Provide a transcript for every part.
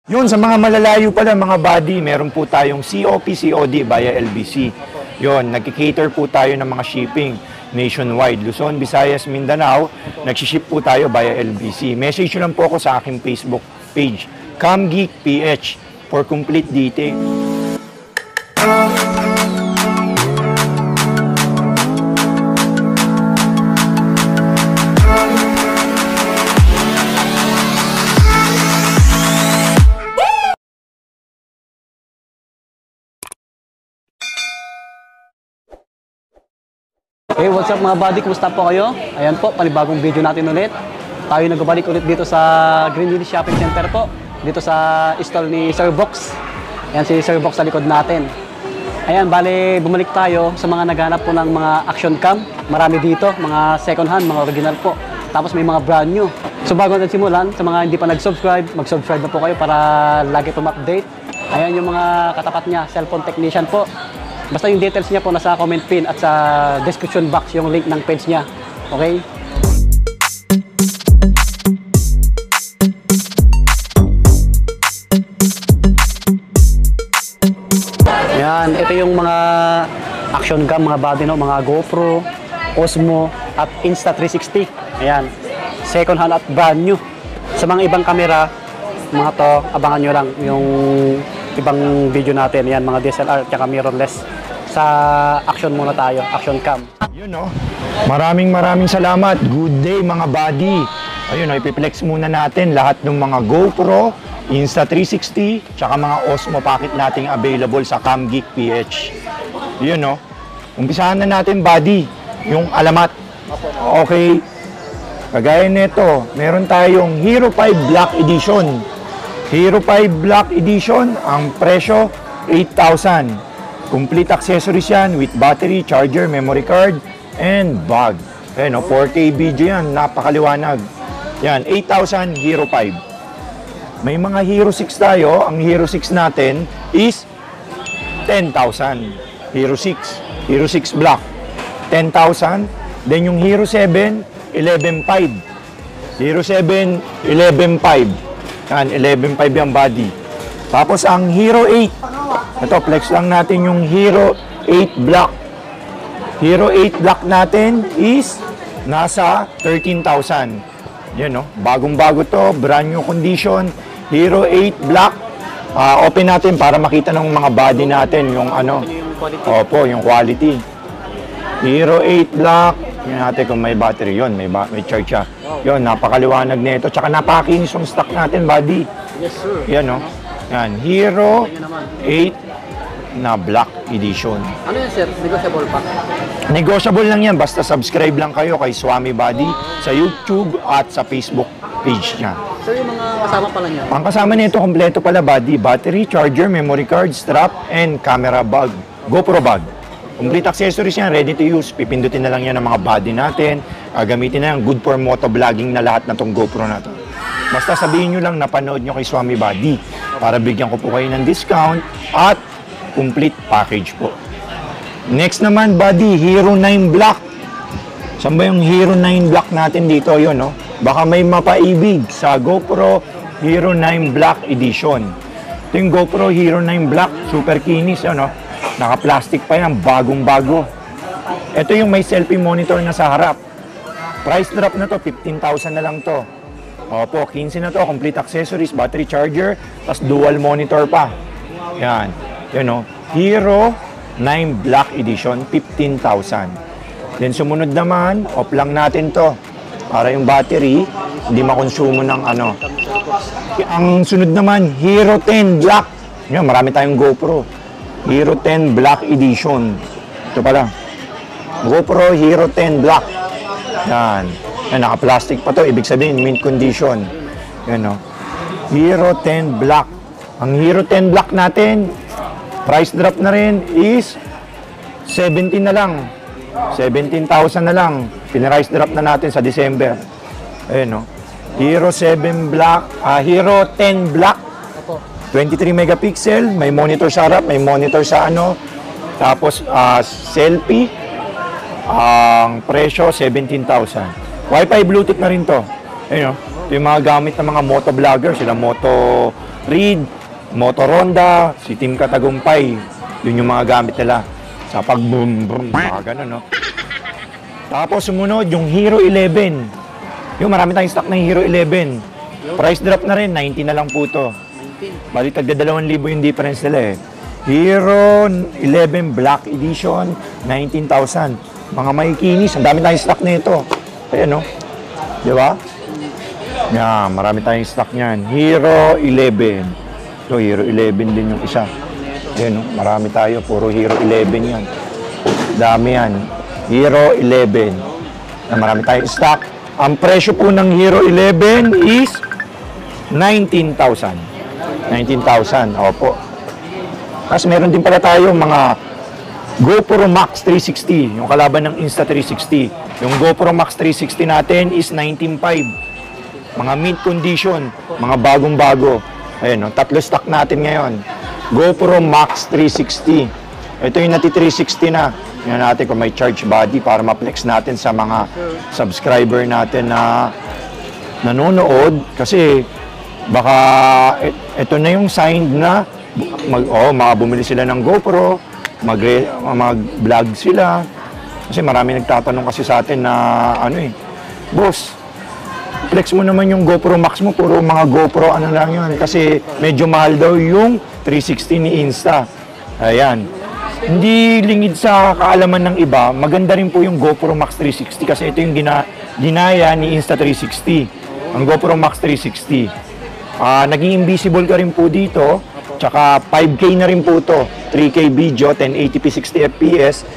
Yun, sa mga malalayo pala mga buddy, meron po tayong COP, COD via LBC. Yun, nagki-cater po tayo ng mga shipping nationwide. Luzon, Visayas, Mindanao, nagsiship po tayo via LBC. Message nyo lang po ako sa aking Facebook page, CamGeekPH, for complete details. Hey, what's up mga buddy? Kumusta po kayo? Ayan po, panibagong video natin ulit. Tayo nagbabalik ulit dito sa Green Hills Shopping Center po. Dito sa stall ni Sir Box. Ayan si Sir Box sa likod natin. Ayan, bale, bumalik tayo sa mga naghanap po ng mga action cam. Marami dito, mga second hand, mga original po. Tapos may mga brand new. So bago natin simulan, sa mga hindi pa nag-subscribe, mag-subscribe na po kayo para lagi po ma-update. Ayan yung mga katapat niya, cellphone technician po. Basta yung details niya po nasa comment pin at sa description box yung link ng page niya. Okay? Yan, ito yung mga action cam, mga body, no? Mga GoPro, Osmo at Insta360. Ayan, second hand at brand new. Sa mga ibang camera, mga to, abangan nyo lang yung ibang video natin. Yan, mga DSLR at mirrorless. Sa action muna tayo, action cam. Yun no, maraming salamat. Good day mga buddy. Ayun, ipiplex muna natin lahat ng mga GoPro, Insta360, tsaka mga Osmo packet nating available sa CamGeekPH. Yun no, umpisahan na natin buddy, yung alamat. Okay, kagaya nito, meron tayong Hero 5 Black Edition. Hero 5 Black Edition, ang presyo 8,000. Complete accessories yan with battery, charger, memory card, and bag. Ayan, no? 4K video yan, napakaliwanag. Yan, 8,000 Hero 5. May mga Hero 6 tayo. Ang Hero 6 natin is 10,000. Hero 6. Hero 6 Black, 10,000. Then yung Hero 7, 11,500. Hero 7, 11,500. Yan, 11,500 yung body. Tapos ang Hero 8, ito, flex lang natin yung Hero 8 Black. Hero 8 Black natin is nasa 13,000. Yan, no? Bagong-bago to, brand new condition. Hero 8 Black. Open natin para makita ng mga body natin yung ano. Opo, yung quality. Hero 8 Black. Tingnan natin kung may battery. Yun, may charge siya. Yun, napakaliwanag nito. Tsaka napakinis yung stock natin, body. Yes, sir. Yan, no? Yan, Hero 8 na Black Edition. Ano yan, sir? Negotiable pa? Negotiable lang yan. Basta subscribe lang kayo kay Swami Body sa YouTube at sa Facebook page niya. Sir, yung mga kasama pala niya? Ang kasama nito, kompleto pala body. Battery, charger, memory card, strap, and camera bag. GoPro bag. Complete accessories yan, ready to use. Pipindutin na lang yan ng mga body natin. Gamitin na yan. Good for motovlogging na lahat na tong GoPro na to. Basta sabihin nyo lang napanood nyo kay Swami Body para bigyan ko po kayo ng discount at complete package po. Next naman, buddy, Hero 9 Black. Saan ba yung Hero 9 Black natin dito? Yun, no? Baka may mapaibig sa GoPro Hero 9 Black Edition. Ito yung GoPro Hero 9 Black. Super kinis, no? Naka-plastic pa yan, bagong-bago. Ito yung may selfie monitor na sa harap. Price drop na to, 15,000 na lang to. Opo, 15 na to, complete accessories, battery charger, tas dual monitor pa. Yan. Yun, no? Hero 9 Black Edition, 15,000. Then sumunod naman, off lang natin to. Para yung battery, hindi makonsumo ng ano. Ang sunod naman, Hero 10 Black. Yan, marami tayong GoPro. Hero 10 Black Edition. Ito pala. GoPro Hero 10 Black. Yan. Yan, naka-plastic pa to. Ibig sabihin, mint condition. Yan, no? Hero 10 Black. Ang Hero 10 Black natin, price drop na rin is 17 na lang. 17,000 na lang. Pin-price drop na natin sa December. Ayun, no? Hero 7 Black, Hero 10 Black. 23 megapixel, may monitor sa harap, may monitor sa ano. Tapos, selfie. Ang presyo, 17,000. Wi-Fi Bluetooth na rin to. Ayun, no? Ito yung mga gamit ng mga motovlogger, sila Reed, Motoronda, si Team Katagumpay. Yun yung mga gamit nila. Sa pag-boom, boom, mga ganun, no? Tapos sumunod, yung Hero 11. Yung marami tayong stock ng Hero 11. Price drop na rin, 90 na lang po to. Bali, tagda 2,000 yung difference nila eh. Hero 11 Black Edition, 19,000. Mga makikinis, ang dami tayong stock na ito. Ayan, no? Di ba? Yan, marami tayong stock niyan. Hero 11. Ito, Hero 11 din yung isa. Ayan, no? Marami tayo. Puro Hero 11 yan. Dami yan. Hero 11. Yan, marami tayong stock. Ang presyo po ng Hero 11 is 19,000. 19,000. Opo. Tapos meron din pala tayo mga GoPro Max 360. Yung kalaban ng Insta360. Yung GoPro Max 360 natin is 19,500. Mga mint condition, mga bagong-bago. Ayun, no? 3 stock natin ngayon. GoPro Max 360. Ito yung nati 360 na. Yan natin kung may charge body para ma-flex natin sa mga subscriber natin na nanonood. Kasi baka ito na yung sign na bumili sila ng GoPro, mag-vlog sila. Kasi marami nagtatanong kasi sa atin na boss, flex mo naman yung GoPro Max mo, puro mga GoPro lang yun. Kasi medyo mahal daw yung 360 ni Insta. Ayan. Hindi lingid sa kaalaman ng iba, maganda rin po yung GoPro Max 360 kasi ito yung ginaya ni Insta360. Ang GoPro Max 360. Naging invisible ka rin po dito. Tsaka 5K na rin po to. 3K video, 1080p, 60 FPS.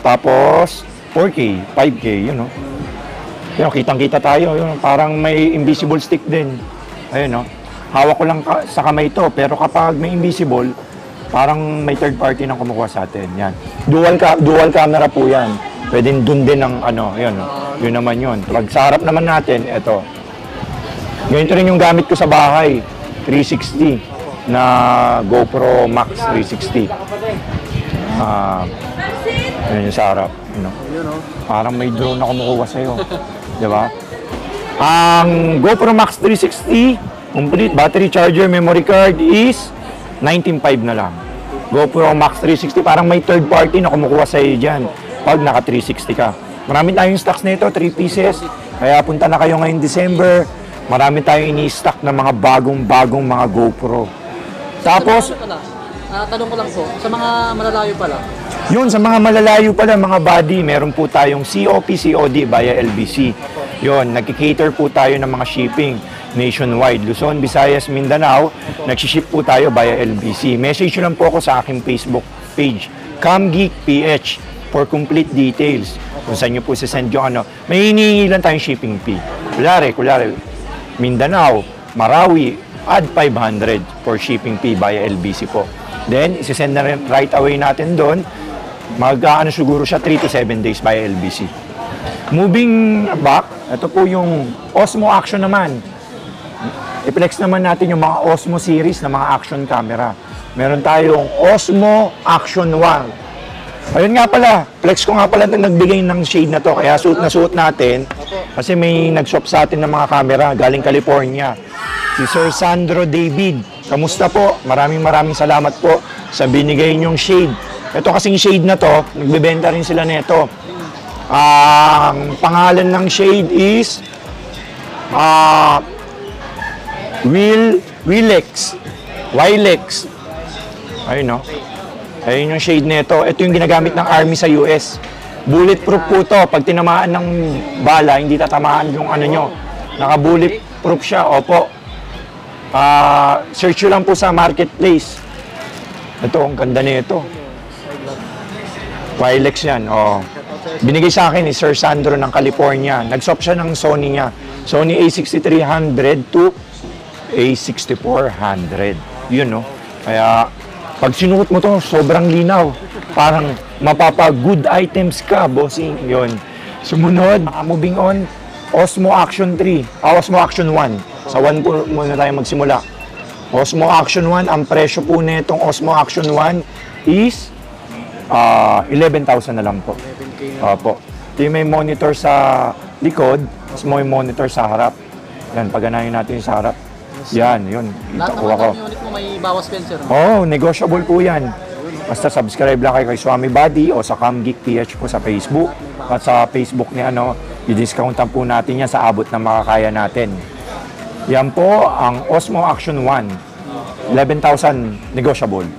Tapos 4K, 5K, yun, no? Yun, kitang-kita tayo. Yun, parang may invisible stick din. Ayun, no? Hawak ko lang sa kamay to, pero kapag may invisible, parang may third party nang kumukuha sa atin. Yan. Dual camera po yan. Pwedeng dun din ang yun, no? Yun naman yun. Pag sa harap naman natin, eto. Ganito rin yung gamit ko sa bahay. 360 na GoPro Max 360. Yan yung sa harap. You know? Parang may drone na kumukuha sa'yo. Di ba? Ang GoPro Max 360, complete battery charger, memory card is 19,500 na lang. GoPro Max 360, parang may third party na kumukuha sa'yo dyan pag naka 360 ka. Marami tayong stocks nito, 3 pieces. Kaya punta na kayo ngayong December. Marami tayong ini-stock na mga bagong-bagong mga GoPro. Tapos, tanong ko lang po, sa mga malalayo pala. yun, sa mga malalayo pala, mga body, meron po tayong COP, COD via LBC. Yun, nagki-cater po tayo ng mga shipping nationwide. Luzon, Visayas, Mindanao, nagsiship po tayo via LBC. Message nyo lang po ako sa aking Facebook page, CamGeekPH, for complete details. Kung saan nyo po sasend yung may hinihingi lang tayong shipping fee. Kulare, Mindanao, Marawi, add 500 for shipping fee via LBC po. Then, isisend na rin right away natin doon. Siguro siya 3 to 7 days via LBC. Moving back, ito po yung Osmo Action naman. I-flex naman natin yung mga Osmo series na mga action camera. Meron tayong Osmo Action 1. Ayun nga pala, flex ko nga pala nagbigay ng shade na to. Kaya suot na suot natin. Kasi may nag-shop sa atin ng mga camera galing California. Si Sir Sandro David. Kamusta po? Maraming salamat po sa binigay niyong shade. Ito kasing shade na to, nagbebenta rin sila nito. Ang pangalan ng shade is Wilex. Ayun, no? Ayun yung shade nito. Ito yung ginagamit ng Army sa US. Bulletproof po to. Pag tinamaan ng bala, hindi tatamaan yung nyo. Naka-bulletproof siya. Opo. Search nyo lang po sa marketplace. Ito, ang ganda nito. Wilex yan. Binigay sa akin ni Sir Sandro ng California. Nag-swap siya ng Sony niya. Sony A6300 to A6400. Yun, no? Kaya, pag sinuot mo to, sobrang linaw. Parang mapapa-good items ka, bossing. Yun. Sumunod, moving on, Osmo Action 3. Osmo Action 1. Sa 1 po muna tayo magsimula. Osmo Action 1, ang presyo po nitong Osmo Action 1 is 11,000 na lang po. Opo. Ito yung may monitor sa likod, tapos may monitor sa harap. Yan, paganahin natin yung sa harap. Yan, yun. Lahat Itakuha naman ko. ng unit mo may bawas pen, sir. Oh, negotiable po yan. Basta subscribe lang kayo kay Swami Buddy o sa Camgeek PH po sa Facebook. At sa Facebook ni i-discountan po natin yan sa abot na makakaya natin. Yan po ang Osmo Action 1. 11,000 negotiable.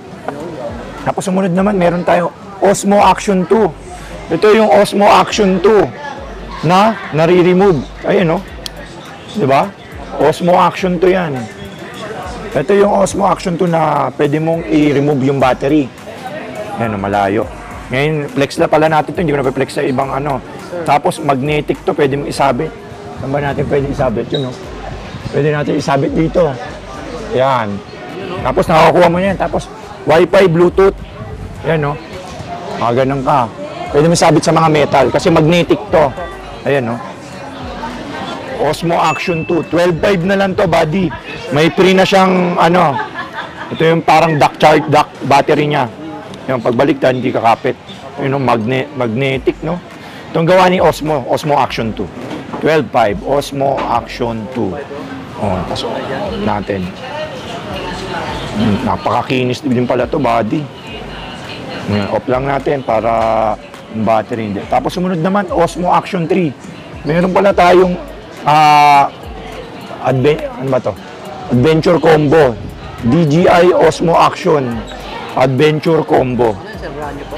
Tapos sumunod naman, meron tayo Osmo Action 2. Ito yung Osmo Action 2 na nare-remove. Ayun, no? Di ba? Osmo Action 2 yan. Ito yung Osmo Action 2 na pwede mong i-remove yung battery. Ayan, malayo. Ngayon, flex na pala natin ito. Hindi ko na flex sa ibang ano. Tapos, magnetic to. Pwede mong isabit. Saan ba natin pwede isabit? Yun, no? Pwede natin isabit dito. Yan. Tapos, nakakuha mo yan. Tapos, Wi-Fi, Bluetooth. Yan, no? Ganun ka. Pwede mo isabit sa mga metal. Kasi magnetic to. Ayan, no? Osmo Action 2. 12.5 na lang to, buddy. May free na siyang, ano, ito yung parang duck battery niya. Yung pagbaliktad, hindi kakapit. Yun, magnetic, no? Itong gawa ni Osmo Action 2. 12.5, Osmo Action 2. Oh, pasok natin. Napakakinis din pala to, buddy. Off lang natin para yung battery hindi. Tapos sumunod naman, Osmo Action 3. Meron pala tayong ano ba to? Adventure Combo. DJI Osmo Action Adventure Combo. Ano yun, sir? Brand new po?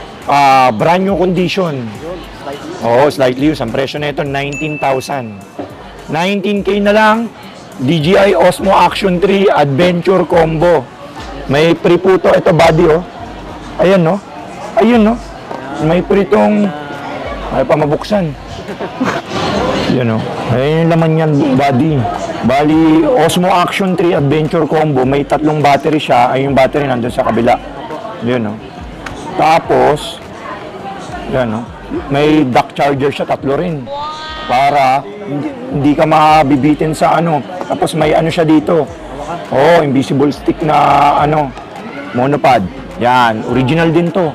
Brand new condition. Yun, slightly. Oo, slightly used. Ang presyo na ito, 19,000. 19K na lang. DJI Osmo Action 3 Adventure Combo. May free po to. Ito, body, oh. Ayan, no? Ayun, no? May free tong... Ay pa mabuksan. Yan, no? Ayun yung laman yan, body. Bali, Osmo Action 3 Adventure Combo. May 3 battery siya. Ay, yung battery nandun sa kabila. Yan, no? Tapos, yan, no? May dock charger siya, 3 rin. Para hindi ka mabibitin sa ano. Tapos may ano siya dito. Oh, invisible stick na ano, monopod. Yan, original din to.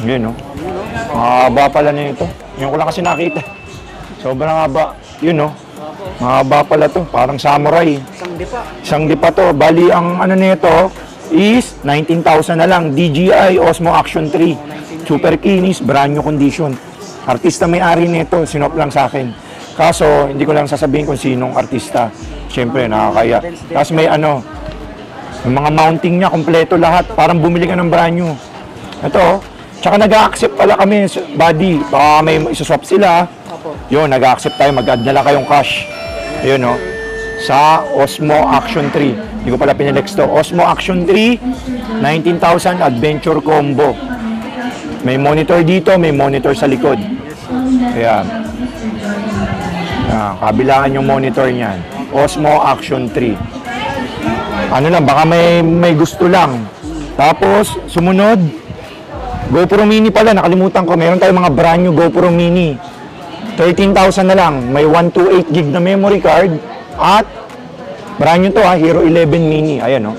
Yun, no? Mahaba pala na ito. Yun ko lang kasi nakita. Sobrang haba. Yun, no? Mahaba pala to. Parang samurai. Isang dipa to. Bali, ang ano nito is 19,000 na lang. DJI Osmo Action 3. Super kinis, brand new condition. Artista may-ari nito, sinop lang sa akin. Kaso, hindi ko lang sasabihin kung sinong artista. Siyempre, nakakaya. Tapos may ano, yung mga mounting niya, kompleto lahat. Parang bumili ka ng brand new. Ito, tsaka nag-a-accept pala kami, buddy. Baka may isuswap sila. Yun, nag-a-accept tayo. Mag-add na lang kayong cash. Yun, no? Sa Osmo Action 3. Hindi ko pala pinalex to. Osmo Action 3, 19,000 Adventure Combo. May monitor dito, may monitor sa likod. Ayan. Kabilangan yung monitor niyan. Osmo Action 3. Ano lang, baka may gusto lang. Tapos, sumunod, GoPro Mini pala, nakalimutan ko. Meron tayong mga brand new GoPro Mini. 13,000 na lang. May 128 gig na memory card. At, brand new to Hero 11 Mini. Ayan, no?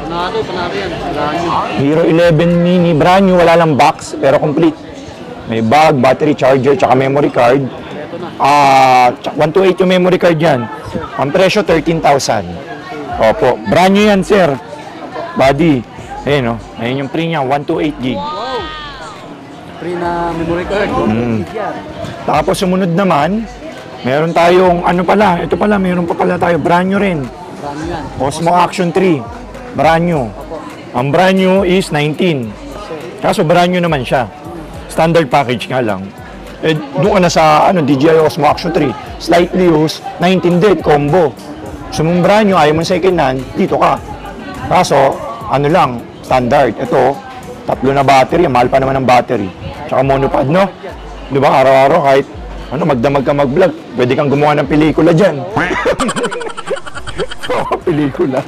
Panalo yan. Brand new. Hero 11 Mini, brand new, wala lang box, pero complete. May bag, battery, charger, tsaka memory card. 128 yung memory card yan. Ang presyo, 13,000. Opo, brand new yan, sir. Buddy. Ayun, no? Ayun yung free niya, 128 gig. Wow! Free na memory card. Yan. Tapos sumunod naman, meron tayong, ano pala, ito pala, meron pa pala tayo, brand new rin. Brand new yan. Osmo Action 3, brand new. Ang brand new is 19. Kaso brand new naman siya. Standard package nga lang. Eh, doon ka na sa DJI Osmo Action 3. Slightly used, 19 din, combo. So, mong brand new, ayaw mong second hand, dito ka. Kaso, ano lang, standard. Ito, 3 na battery, mahal pa naman ang battery. Tsaka monopod, no? Di ba, araw-araw, kahit magdamag ka mag-vlog, pwede kang gumawa ng pelikula dyan. Pelikula.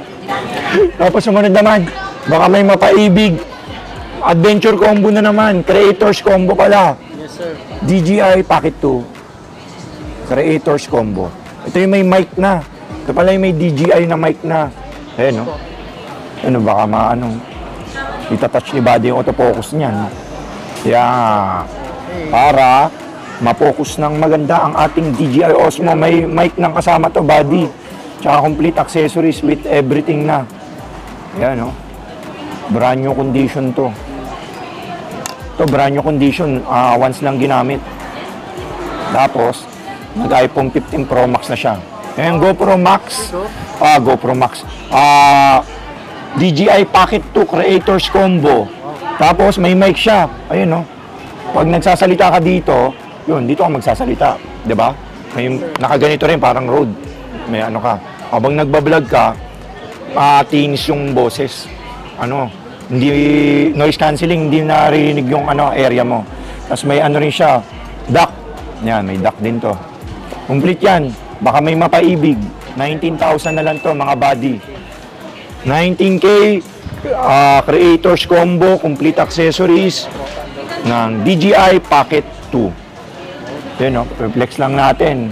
Tapos sumunod naman, baka may mapaibig. Adventure combo na naman. Creators combo pala. Yes, sir. DJI Pocket 2. Creators combo. Ito yung may mic na. Ito pala yung may DJI na mic na. Ayan, no? Ano, baka itatouch ni body yung autofocus niyan. Yeah. Para ma-focus ng maganda ang ating DJI Osmo. May mic ng kasama to, body. Tsaka complete accessories with everything na. Ayan, no? Brand new condition to. Ito, brand new condition. Once lang ginamit. Tapos, nag-iPhone 15 Pro Max na siya. Ayan, GoPro Max. GoPro Max. DJI Pocket 2 Creators Combo. Tapos, may mic siya. Ayun, no? Pag nagsasalita ka dito, yun, dito ka magsasalita. 'Di ba? May nakaganito rin, parang Rode. May ano ka. Habang nagbablog ka, tinis yung boses. Ano, hindi noise cancelling, hindi narinig yung area mo. Tapos may ano rin siya, DAC. Yan, may DAC din to. Complete yan. Baka may mapaibig. 19,000 na lang to, mga body. 19K, creators combo, complete accessories ng DJI Pocket 2. Yan, no? Reflex lang natin.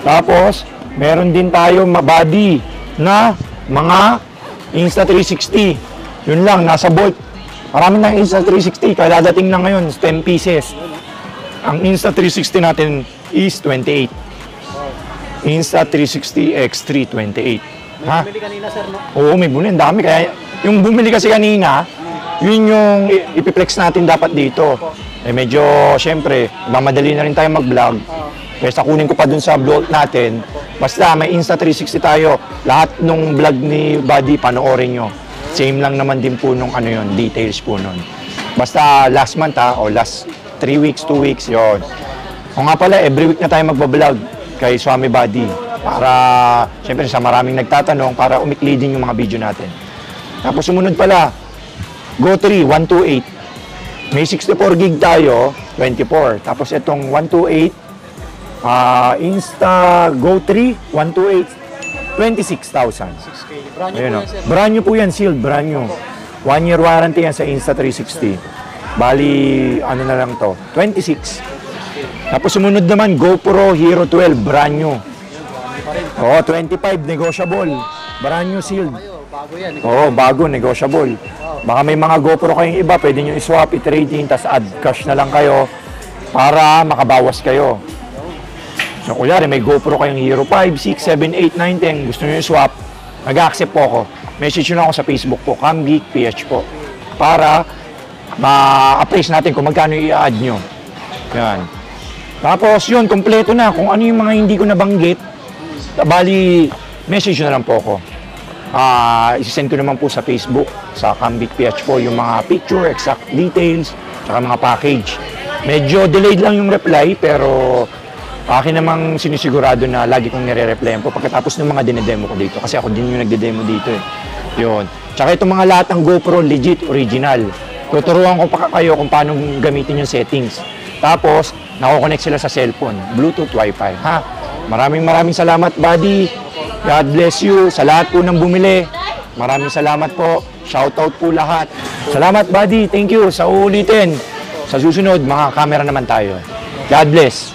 Tapos, meron din tayo body na mga Insta360. Yun lang, nasa Bolt. Marami na Insta360. Kadadating na ngayon, 10 pieces. Ang Insta360 natin is 28. Insta360 X3 28. Ha? Bumili kanina, sir, no? Oo, may bumili. Ang dami. Kaya yung bumili kasi kanina, yun yung ipiplex natin dapat dito. Eh medyo, syempre, mamadali na rin tayo mag-vlog. Kaya kunin ko pa dun sa vlog natin. Basta may Insta360 tayo. Lahat nung vlog ni Buddy, panoorin nyo. Same lang naman din po nung details po nun. Basta last month o last 3 weeks, 2 weeks, yun. O nga pala, every week na tayo magbablog kay Swami Buddy. Para, syempre, sa maraming nagtatanong, para umikli din yung mga video natin. Tapos sumunod pala, Go3 128. May 64 gig tayo, 24. Tapos itong 128, Insta Go3 128, 26,000. 6K. Brand new Ayun, po no? yan, sir. Brand new po yan, sealed, brand new. 1 year warranty yan sa Insta360. Bali, ano na lang to, 26. Tapos sumunod naman, GoPro Hero 12, brand new. Oo, 25, negotiable. Brand new sealed. Bago yan. Oo, bago, negotiable. Baka may mga GoPro kayong iba, pwede nyo i-swap, i-trading, tas add cash na lang kayo para makabawas kayo. So, kunyari, may GoPro kayong Hero 5, 6, 7, 8, 9, 10, gusto nyo i-swap, nag-accept po ako. Message nyo na ako sa Facebook po, CamGeek PH po, para ma-appraise natin kung magkano i-add nyo. Yan. Tapos, yun, kompleto na. Kung ano yung mga hindi ko nabanggit, bali, message nyo na lang po ako. Isisend ko naman po sa Facebook, sa CamGeek PH po, yung mga picture, exact details, saka mga package. Medyo delayed lang yung reply, pero akin namang sinisigurado na lagi kong nire-replyan po pagkatapos ng mga dinedemo ko dito. Kasi ako din yung nagde-demo dito eh. Yun. Tsaka itong mga lahat ng GoPro, legit, original. Tuturuan ko pa kayo kung paano gamitin yung settings. Tapos, nako-connect sila sa cellphone, Bluetooth, Wi-Fi. Ha? Maraming salamat, buddy. God bless you. Sa lahat po ng bumili. Maraming salamat po. Shoutout po lahat. Salamat, buddy. Thank you. Sa uulitin. Sa susunod, mga camera naman tayo. God bless.